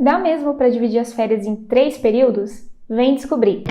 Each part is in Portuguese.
Dá mesmo para dividir as férias em 3 períodos? Vem descobrir!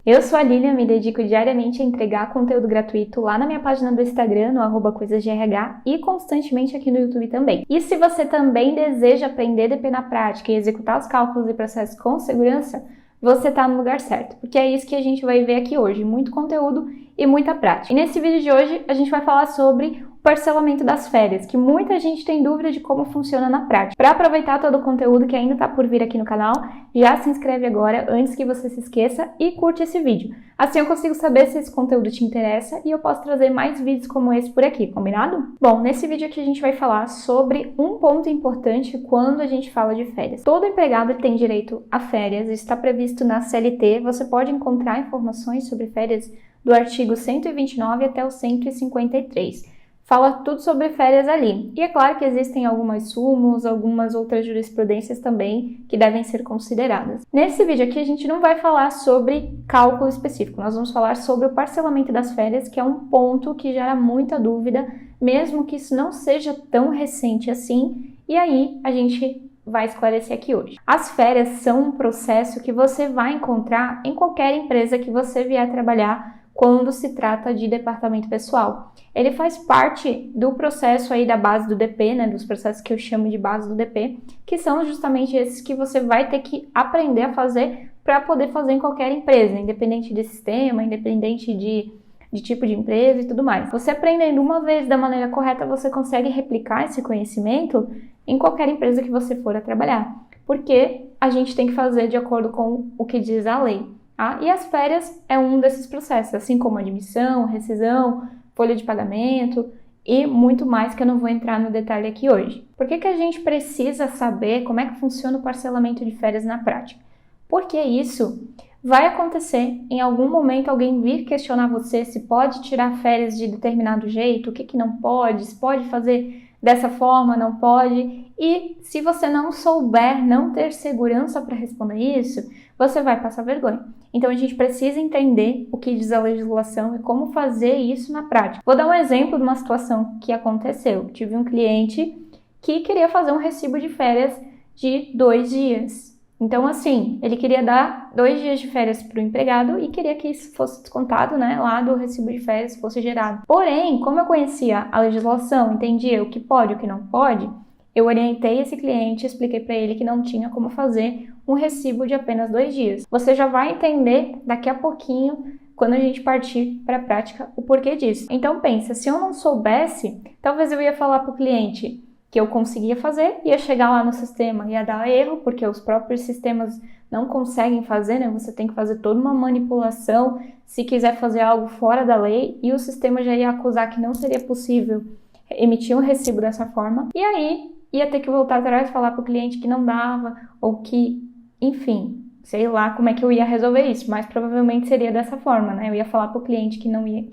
Eu sou a Lilian, me dedico diariamente a entregar conteúdo gratuito lá na minha página do Instagram, no @coisasgrh, e constantemente aqui no YouTube também. E se você também deseja aprender DP na prática e executar os cálculos e processos com segurança, você está no lugar certo, porque é isso que a gente vai ver aqui hoje, muito conteúdo e muita prática. E nesse vídeo de hoje a gente vai falar sobre o parcelamento das férias, que muita gente tem dúvida de como funciona na prática. Para aproveitar todo o conteúdo que ainda está por vir aqui no canal, já se inscreve agora antes que você se esqueça e curte esse vídeo. Assim eu consigo saber se esse conteúdo te interessa e eu posso trazer mais vídeos como esse por aqui, combinado? Bom, nesse vídeo aqui a gente vai falar sobre um ponto importante quando a gente fala de férias. Todo empregado tem direito a férias, isso está previsto na CLT, você pode encontrar informações sobre férias do artigo 129 até o 153. Fala tudo sobre férias ali. E é claro que existem algumas súmulas, algumas outras jurisprudências também que devem ser consideradas. Nesse vídeo aqui a gente não vai falar sobre cálculo específico, nós vamos falar sobre o parcelamento das férias, que é um ponto que gera muita dúvida, mesmo que isso não seja tão recente assim, e aí a gente vai esclarecer aqui hoje. As férias são um processo que você vai encontrar em qualquer empresa que você vier trabalhar quando se trata de departamento pessoal. Ele faz parte do processo aí da base do DP, né, dos processos que eu chamo de base do DP, que são justamente esses que você vai ter que aprender a fazer para poder fazer em qualquer empresa, independente de sistema, independente de tipo de empresa e tudo mais. Você aprendendo uma vez da maneira correta, você consegue replicar esse conhecimento em qualquer empresa que você for a trabalhar, porque a gente tem que fazer de acordo com o que diz a lei. E as férias é um desses processos, assim como admissão, rescisão, folha de pagamento e muito mais que eu não vou entrar no detalhe aqui hoje. Por que a gente precisa saber como é que funciona o parcelamento de férias na prática? Porque isso vai acontecer em algum momento alguém vir questionar você se pode tirar férias de determinado jeito, o que não pode, se pode fazer dessa forma, não pode. E se você não souber, não ter segurança para responder isso, você vai passar vergonha. Então a gente precisa entender o que diz a legislação e como fazer isso na prática. Vou dar um exemplo de uma situação que aconteceu. Tive um cliente que queria fazer um recibo de férias de 2 dias. Então assim, ele queria dar 2 dias de férias para o empregado e queria que isso fosse descontado, né, lá do recibo de férias fosse gerado. Porém, como eu conhecia a legislação, entendia o que pode e o que não pode, eu orientei esse cliente, expliquei para ele que não tinha como fazer um recibo de apenas 2 dias. Você já vai entender daqui a pouquinho, quando a gente partir para a prática, o porquê disso. Então pensa, se eu não soubesse, talvez eu ia falar para o cliente que eu conseguia fazer, ia chegar lá no sistema, ia dar erro, porque os próprios sistemas não conseguem fazer, né? Você tem que fazer toda uma manipulação se quiser fazer algo fora da lei, e o sistema já ia acusar que não seria possível emitir um recibo dessa forma, e aí ia ter que voltar atrás e falar para o cliente que não dava, ou que, enfim, sei lá como é que eu ia resolver isso, mas provavelmente seria dessa forma, né? Eu ia falar para o cliente que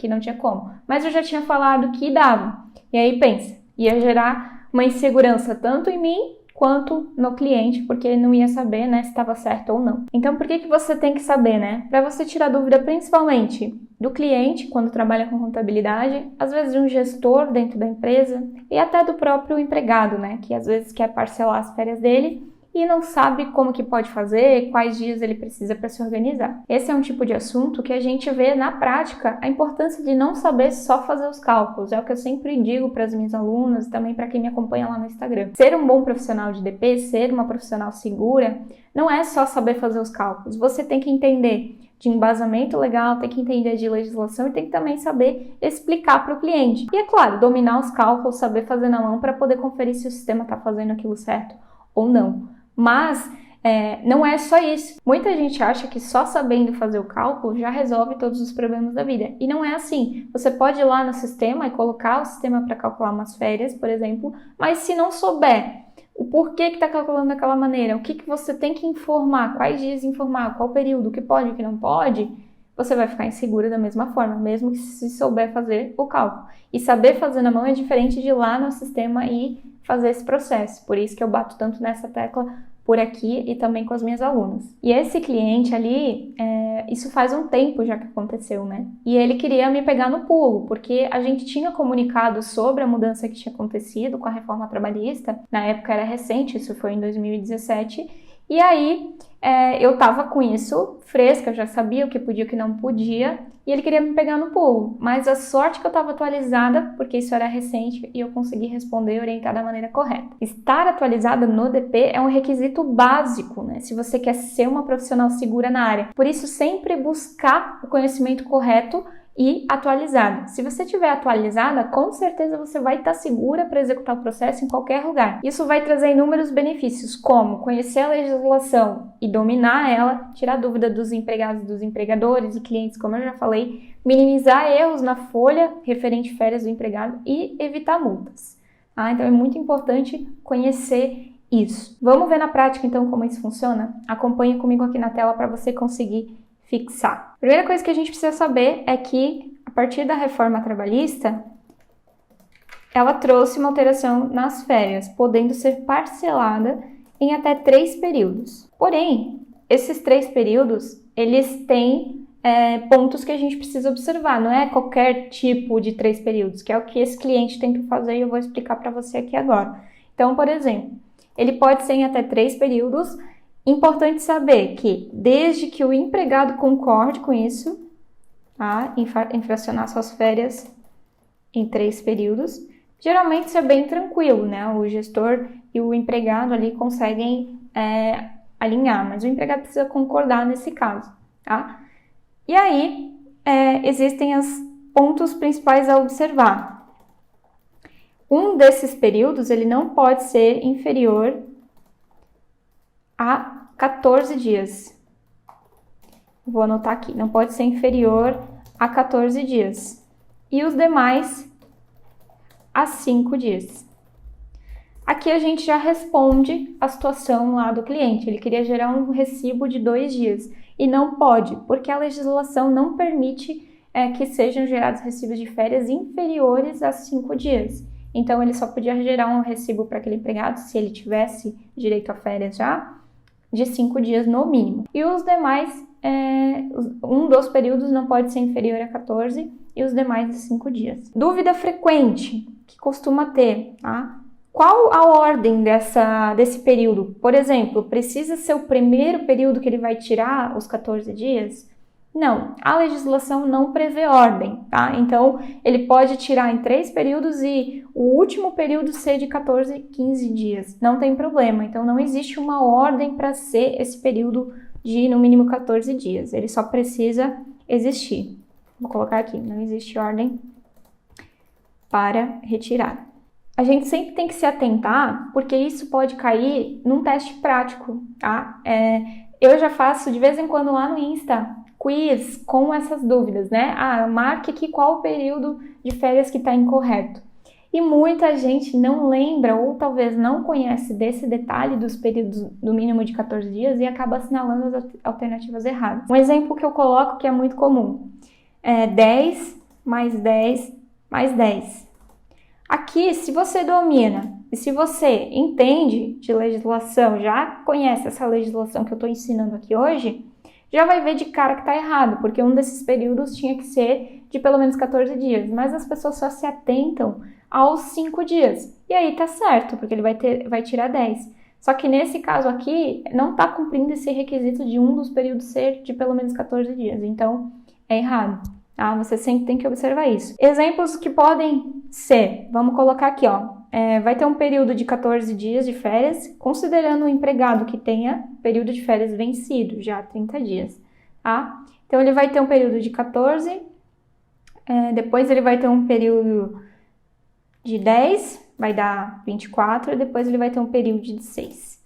não tinha como, mas eu já tinha falado que dava, e aí pensa, ia gerar uma insegurança tanto em mim quanto no cliente, porque ele não ia saber, né, se estava certo ou não. Então, por que você tem que saber, né? Para você tirar dúvida principalmente do cliente, quando trabalha com contabilidade, às vezes de um gestor dentro da empresa e até do próprio empregado, né, que às vezes quer parcelar as férias dele e não sabe como que pode fazer, quais dias ele precisa para se organizar. Esse é um tipo de assunto que a gente vê na prática a importância de não saber só fazer os cálculos. É o que eu sempre digo para as minhas alunas e também para quem me acompanha lá no Instagram. Ser um bom profissional de DP, ser uma profissional segura, não é só saber fazer os cálculos. Você tem que entender de embasamento legal, tem que entender de legislação e tem que também saber explicar para o cliente. E é claro, dominar os cálculos, saber fazer na mão para poder conferir se o sistema está fazendo aquilo certo ou não. Mas não é só isso. Muita gente acha que só sabendo fazer o cálculo já resolve todos os problemas da vida. E não é assim. Você pode ir lá no sistema e colocar o sistema para calcular umas férias, por exemplo, mas se não souber o porquê que está calculando daquela maneira, o que você tem que informar, quais dias informar, qual período, o que pode e o que não pode, você vai ficar insegura da mesma forma, mesmo que se souber fazer o cálculo. E saber fazer na mão é diferente de ir lá no sistema e fazer esse processo. Por isso que eu bato tanto nessa tecla por aqui e também com as minhas alunas. E esse cliente ali, isso faz um tempo já que aconteceu, né? E ele queria me pegar no pulo, porque a gente tinha comunicado sobre a mudança que tinha acontecido com a reforma trabalhista, na época era recente, isso foi em 2017, e aí eu tava com isso fresca, eu já sabia o que podia e o que não podia, e ele queria me pegar no pulo, mas a sorte que eu estava atualizada, porque isso era recente e eu consegui responder e orientar da maneira correta. Estar atualizada no DP é um requisito básico, né? Se você quer ser uma profissional segura na área. Por isso, sempre buscar o conhecimento correto e atualizada. Se você estiver atualizada, com certeza você vai estar segura para executar o processo em qualquer lugar. Isso vai trazer inúmeros benefícios, como conhecer a legislação e dominar ela, tirar dúvida dos empregados, dos empregadores e clientes, como eu já falei, minimizar erros na folha referente férias do empregado e evitar multas. Então é muito importante conhecer isso. Vamos ver na prática então como isso funciona? Acompanhe comigo aqui na tela para você conseguir fixar. A primeira coisa que a gente precisa saber é que, a partir da reforma trabalhista, ela trouxe uma alteração nas férias, podendo ser parcelada em até 3 períodos. Porém, esses 3 períodos, eles têm pontos que a gente precisa observar. Não é qualquer tipo de 3 períodos, que é o que esse cliente tentou fazer e eu vou explicar para você aqui agora. Então, por exemplo, ele pode ser em até 3 períodos. Importante saber que, desde que o empregado concorde com isso, em fracionar suas férias em 3 períodos, geralmente isso é bem tranquilo, né? O gestor e o empregado ali conseguem alinhar, mas o empregado precisa concordar nesse caso, tá? E aí, existem os pontos principais a observar. Um desses períodos, ele não pode ser inferior a 14 dias. Vou anotar aqui, não pode ser inferior a 14 dias. E os demais a 5 dias. Aqui a gente já responde a situação lá do cliente. Ele queria gerar um recibo de 2 dias. E não pode, porque a legislação não permite que sejam gerados recibos de férias inferiores a 5 dias. Então ele só podia gerar um recibo para aquele empregado, se ele tivesse direito a férias já, de 5 dias no mínimo. E os demais, um dos períodos não pode ser inferior a 14 e os demais de 5 dias. Dúvida frequente que costuma ter, tá? Qual a ordem desse período? Por exemplo, precisa ser o primeiro período que ele vai tirar os 14 dias? Não, a legislação não prevê ordem, tá? Então, ele pode tirar em 3 períodos e o último período ser de 14, 15 dias. Não tem problema. Então, não existe uma ordem para ser esse período de, no mínimo, 14 dias. Ele só precisa existir. Vou colocar aqui, não existe ordem para retirada. A gente sempre tem que se atentar, porque isso pode cair num teste prático, tá? Eu já faço, de vez em quando, lá no Insta, quiz com essas dúvidas, né? Marque aqui qual o período de férias que está incorreto. E muita gente não lembra ou talvez não conhece desse detalhe dos períodos do mínimo de 14 dias e acaba assinalando as alternativas erradas. Um exemplo que eu coloco que é muito comum é 10 mais 10 mais 10. Aqui, se você domina e se você entende de legislação, já conhece essa legislação que eu estou ensinando aqui hoje, já vai ver de cara que está errado, porque um desses períodos tinha que ser de pelo menos 14 dias, mas as pessoas só se atentam aos 5 dias. E aí tá certo, porque ele vai tirar 10. Só que nesse caso aqui, não está cumprindo esse requisito de um dos períodos ser de pelo menos 14 dias, então é errado. Você sempre tem que observar isso. Exemplos que podem ser, vamos colocar aqui, vai ter um período de 14 dias de férias, considerando o empregado que tenha período de férias vencido, já 30 dias, tá? Então, ele vai ter um período de 14, depois ele vai ter um período de 10, vai dar 24, e depois ele vai ter um período de 6.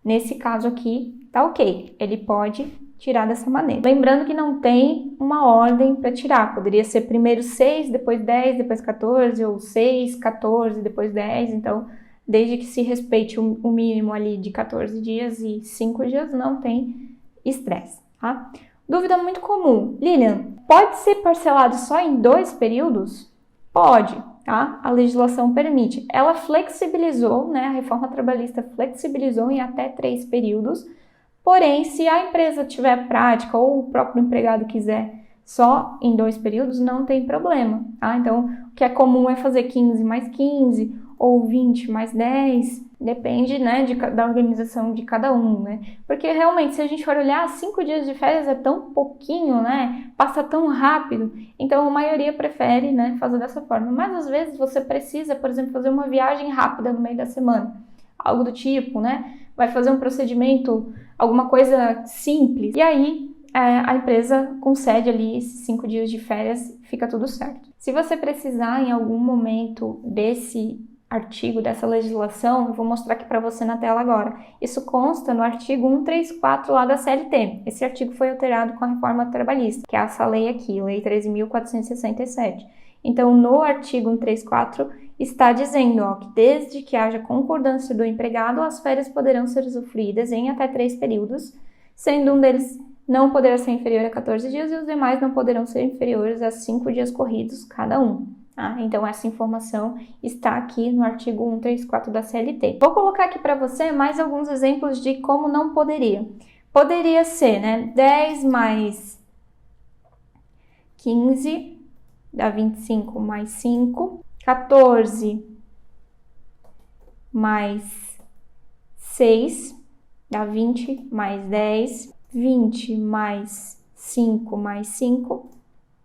Nesse caso aqui, tá ok, ele pode tirar dessa maneira. Lembrando que não tem uma ordem para tirar, poderia ser primeiro 6, depois 10, depois 14, ou 6, 14, depois 10, então, desde que se respeite o mínimo ali de 14 dias e 5 dias, não tem estresse, tá? Dúvida muito comum. Lilian, pode ser parcelado só em 2 períodos? Pode, tá? A legislação permite. Ela flexibilizou, né? A reforma trabalhista flexibilizou em até 3 períodos. Porém, se a empresa tiver prática ou o próprio empregado quiser só em 2 períodos, não tem problema, tá? Então, o que é comum é fazer 15 mais 15 ou 20 mais 10, depende, né, da organização de cada um, né? Porque realmente, se a gente for olhar, 5 dias de férias é tão pouquinho, né? Passa tão rápido. Então, a maioria prefere, né, fazer dessa forma. Mas, às vezes, você precisa, por exemplo, fazer uma viagem rápida no meio da semana. Algo do tipo, né? Vai fazer um procedimento, alguma coisa simples. E aí, a empresa concede ali esses 5 dias de férias, fica tudo certo. Se você precisar em algum momento desse artigo, dessa legislação, eu vou mostrar aqui para você na tela agora. Isso consta no artigo 134 lá da CLT. Esse artigo foi alterado com a reforma trabalhista, que é essa lei aqui, Lei 13.467. Então, no artigo 134 está dizendo, ó, que desde que haja concordância do empregado, as férias poderão ser usufruídas em até 3 períodos, sendo um deles não poderá ser inferior a 14 dias e os demais não poderão ser inferiores a 5 dias corridos cada um. Tá? Então, essa informação está aqui no artigo 134 da CLT. Vou colocar aqui para você mais alguns exemplos de como não poderia. Poderia ser, né, 10 mais 15 dá 25 mais 5, 14 mais 6 dá 20 mais 10, 20 mais 5 mais 5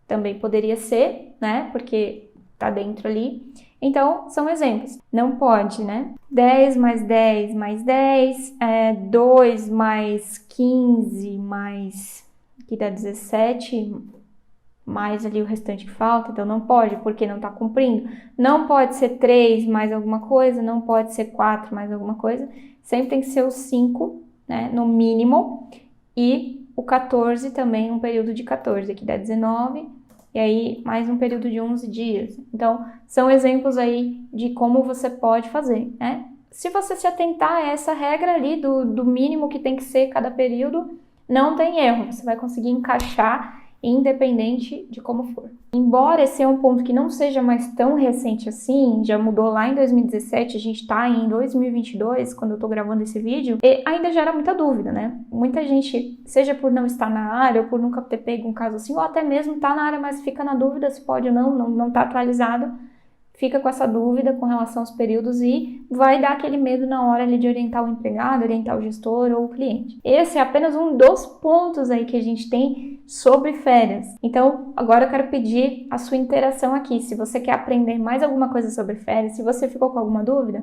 também poderia ser, né? Porque tá dentro ali. Então, são exemplos. Não pode, né? 10 mais 10 mais 10, 2 mais 15 mais, que dá 17, mais ali o restante que falta, então não pode, porque não tá cumprindo. Não pode ser 3 mais alguma coisa, não pode ser 4 mais alguma coisa. Sempre tem que ser os 5, né? No mínimo. E o 14 também, um período de 14, que dá 19, e aí mais um período de 11 dias. Então, são exemplos aí de como você pode fazer, né? Se você se atentar a essa regra ali do mínimo que tem que ser cada período, não tem erro, você vai conseguir encaixar independente de como for. Embora esse é um ponto que não seja mais tão recente assim, já mudou lá em 2017, a gente tá em 2022, quando eu tô gravando esse vídeo, e ainda gera muita dúvida, né? Muita gente, seja por não estar na área, ou por nunca ter pego um caso assim, ou até mesmo tá na área, mas fica na dúvida se pode ou não tá atualizado, fica com essa dúvida com relação aos períodos e vai dar aquele medo na hora ali de orientar o empregado, orientar o gestor ou o cliente. Esse é apenas um dos pontos aí que a gente tem sobre férias. Então, agora eu quero pedir a sua interação aqui. Se você quer aprender mais alguma coisa sobre férias, se você ficou com alguma dúvida,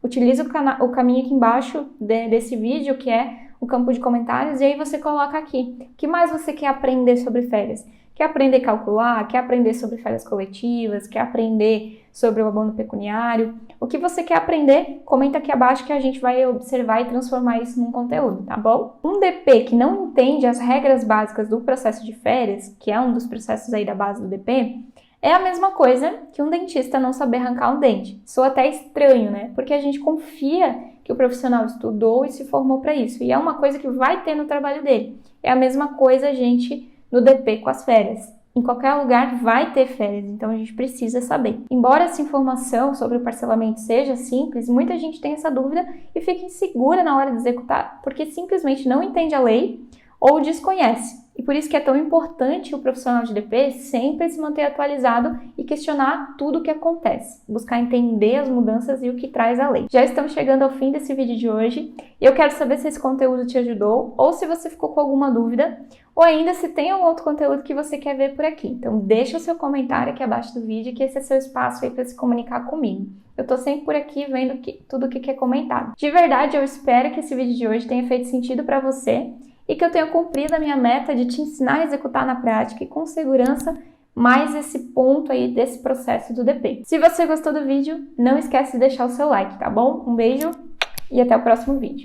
utilize o caminho aqui embaixo desse vídeo, que é o campo de comentários, e aí você coloca aqui. O que mais você quer aprender sobre férias? Quer aprender a calcular? Quer aprender sobre férias coletivas? Quer aprender sobre o abono pecuniário? O que você quer aprender? Comenta aqui abaixo que a gente vai observar e transformar isso num conteúdo, tá bom? Um DP que não entende as regras básicas do processo de férias, que é um dos processos aí da base do DP, é a mesma coisa que um dentista não saber arrancar um dente. Soa até estranho, né? Porque a gente confia que o profissional estudou e se formou para isso. E é uma coisa que vai ter no trabalho dele. É a mesma coisa a gente no DP com as férias. Em qualquer lugar vai ter férias, então a gente precisa saber. Embora essa informação sobre o parcelamento seja simples, muita gente tem essa dúvida e fica insegura na hora de executar, porque simplesmente não entende a lei ou desconhece. E por isso que é tão importante o profissional de DP sempre se manter atualizado e questionar tudo o que acontece, buscar entender as mudanças e o que traz a lei. Já estamos chegando ao fim desse vídeo de hoje e eu quero saber se esse conteúdo te ajudou ou se você ficou com alguma dúvida ou ainda se tem algum outro conteúdo que você quer ver por aqui. Então deixa o seu comentário aqui abaixo do vídeo, que esse é seu espaço aí para se comunicar comigo. Eu tô sempre por aqui vendo tudo o que é comentado. De verdade, eu espero que esse vídeo de hoje tenha feito sentido para você e que eu tenha cumprido a minha meta de te ensinar a executar na prática e com segurança mais esse ponto aí desse processo do DP. Se você gostou do vídeo, não esquece de deixar o seu like, tá bom? Um beijo e até o próximo vídeo.